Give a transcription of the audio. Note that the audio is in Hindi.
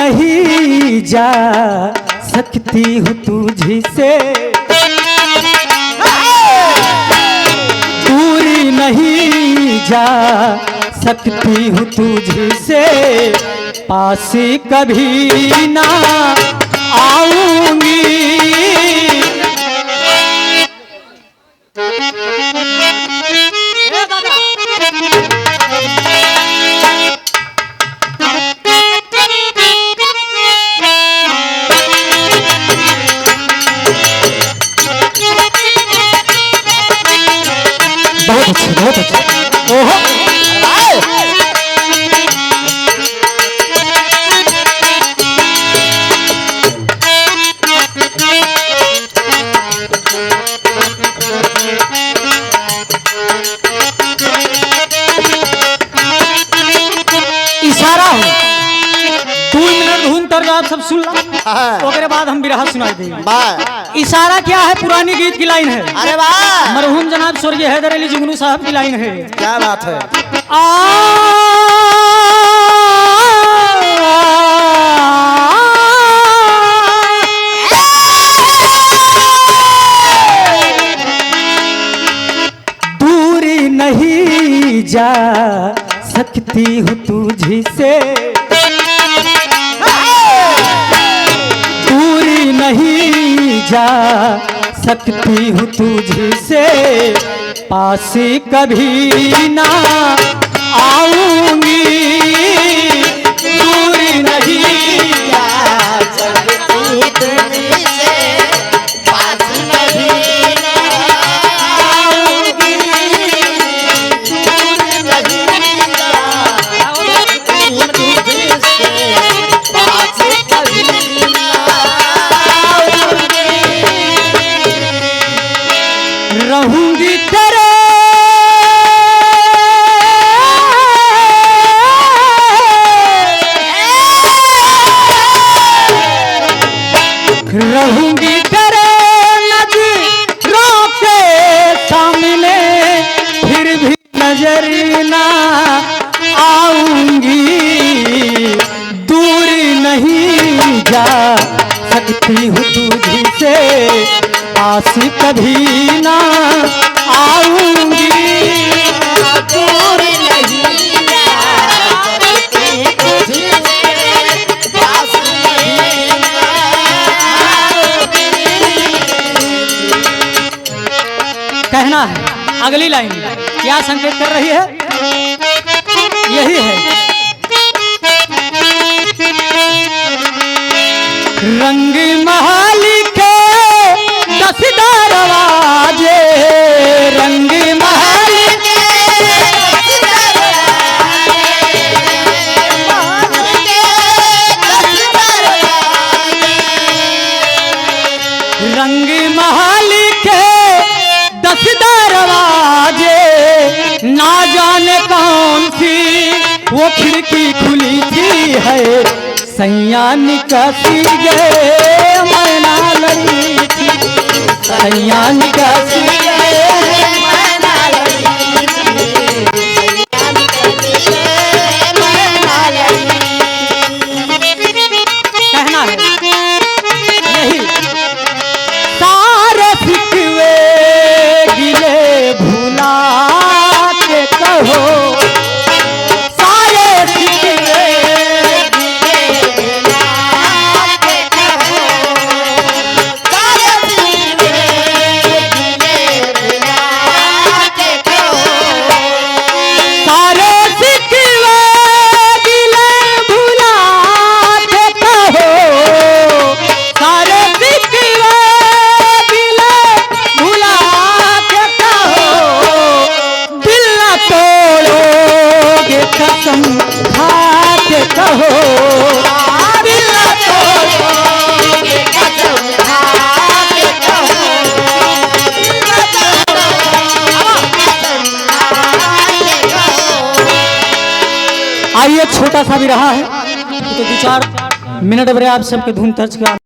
नहीं जा सकती हूँ तुझसे, दूरी नहीं जा सकती हूँ तुझसे, पास कभी ना आऊंगी। बहुत अच्छा, बहुत अच्छा। ओहो इशारा हो 2 मिनट धुन तर आप सब सुन लो, ओकरे बाद हम बिरहा सुनाई देंगे। इशारा क्या है? पुरानी गीत की लाइन है। अरे वाह, मरहूम जनाब स्वर्गीय हैदर अली जुगनू साहब की लाइन है। क्या बात है। दूरी नहीं जा सकती हूँ तुझसे, दूरी नहीं जा सकती हूँ तुझसे, पास कभी ना आऊंगी। दूरी नहीं जा सकती तुझसे, पास कभी ना आऊंगी। दूरी नहीं जा सकती तुझसे, पास कभी ना आऊंगी। रहूंगी तेरे रहूंगी तेरे नजरों के सामने, फिर भी नजर ना आऊंगी। दूरी नहीं जा सकती हूँ तुझसे, पास कभी ना आऊंगी। दूरी नहीं जा सकती तुझसे, पास कभी ना आऊंगी। कहना है अगली लाइन क्या संकेत कर रही है? यही है, रंग महल के 10 दरवाजे, रंग महल के 10 दरवाजे, रंग महल के 10 दरवाजे, ना जाने कौन सी वो खिड़की खुली थी है, सैया निकासी गए मैना लड़ी थी, सैया निकासी गए मैना लड़ी थी, सैया निकासी गए मैना लड़ी थी। कहना है यही, सारे सिकवे गिले भुला के कहो, कसम खा के कहो, दिल तोड़ोगे कसम खा के कहो, आइए छोटा सा भी रहा है तो 2-4 मिनट बड़े आप सबके धुन तर्ज का